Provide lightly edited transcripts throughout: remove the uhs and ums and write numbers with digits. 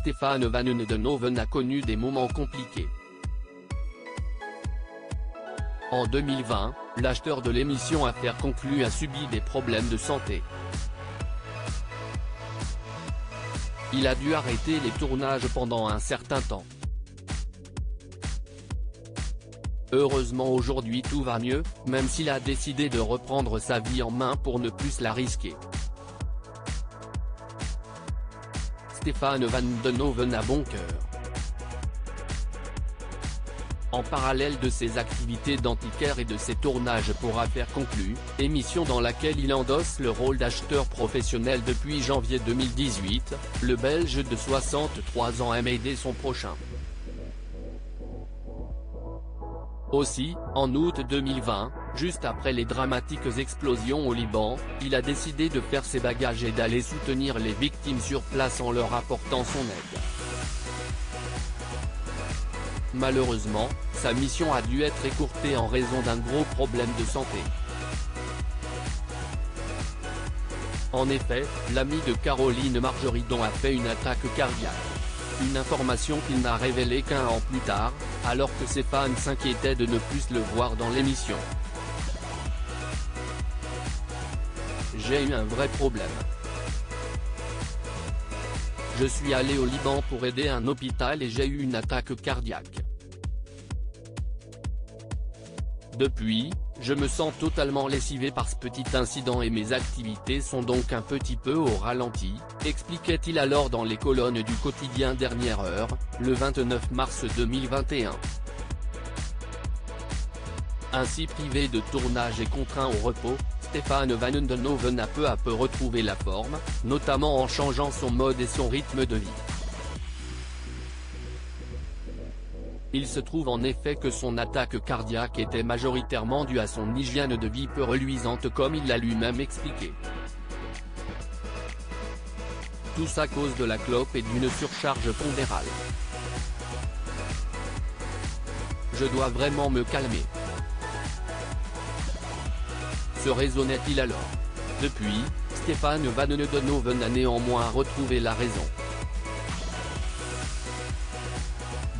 Stefan Van Uydenhoven a connu des moments compliqués. En 2020, l'acheteur de l'émission Affaires conclues a subi des problèmes de santé. Il a dû arrêter les tournages pendant un certain temps. Heureusement aujourd'hui tout va mieux, même s'il a décidé de reprendre sa vie en main pour ne plus la risquer. Stefan Van Uydenhoven a bon cœur. En parallèle de ses activités d'antiquaire et de ses tournages pour Affaires conclues, émission dans laquelle il endosse le rôle d'acheteur professionnel depuis janvier 2018, le Belge de 63 ans aime aider son prochain. Aussi, en août 2020, juste après les dramatiques explosions au Liban, il a décidé de faire ses bagages et d'aller soutenir les victimes sur place en leur apportant son aide. Malheureusement, sa mission a dû être écourtée en raison d'un gros problème de santé. En effet, l'ami de Caroline Margeridon a fait une attaque cardiaque. Une information qu'il n'a révélée qu'un an plus tard, alors que ses fans s'inquiétaient de ne plus le voir dans l'émission. J'ai eu un vrai problème. Je suis allé au Liban pour aider un hôpital et j'ai eu une attaque cardiaque. Depuis, je me sens totalement lessivé par ce petit incident et mes activités sont donc un petit peu au ralenti, expliquait-il alors dans les colonnes du quotidien Dernière Heure, le 29 mars 2021. Ainsi privé de tournage et contraint au repos, Stefan Van Uydenhoven a peu à peu retrouvé la forme, notamment en changeant son mode et son rythme de vie. Il se trouve en effet que son attaque cardiaque était majoritairement due à son hygiène de vie peu reluisante comme il l'a lui-même expliqué. Tout ça à cause de la clope et d'une surcharge pondérale. Je dois vraiment me calmer. Se raisonnait-il alors. Depuis, Stefan Van Uydenhoven a néanmoins retrouvé la raison.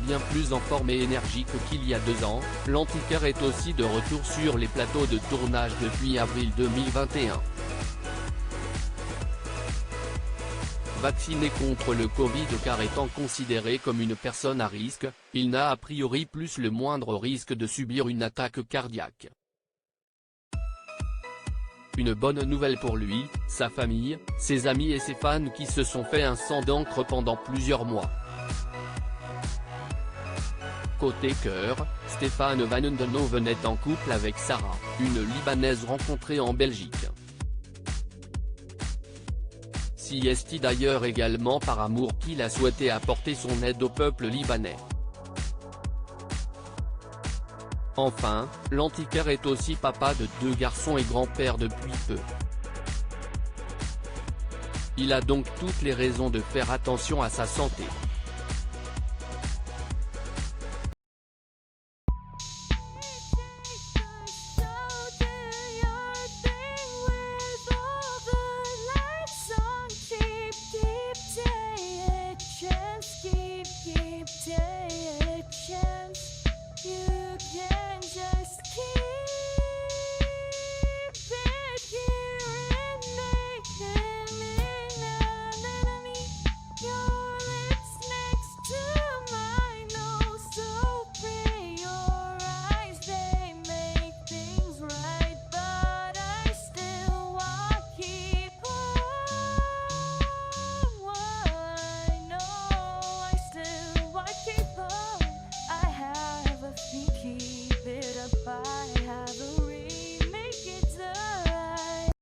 Bien plus en forme et énergique qu'il y a 2 ans, l'antiquaire est aussi de retour sur les plateaux de tournage depuis avril 2021. Vacciné contre le Covid car étant considéré comme une personne à risque, il n'a a priori plus le moindre risque de subir une attaque cardiaque. Une bonne nouvelle pour lui, sa famille, ses amis et ses fans qui se sont fait un sang d'encre pendant plusieurs mois. Côté cœur, Stefan Van Uydenhoven est en couple avec Sarah, une Libanaise rencontrée en Belgique. Si est d'ailleurs également par amour qu'il a souhaité apporter son aide au peuple libanais. Enfin, l'antiquaire est aussi papa de 2 garçons et grand-père depuis peu. Il a donc toutes les raisons de faire attention à sa santé.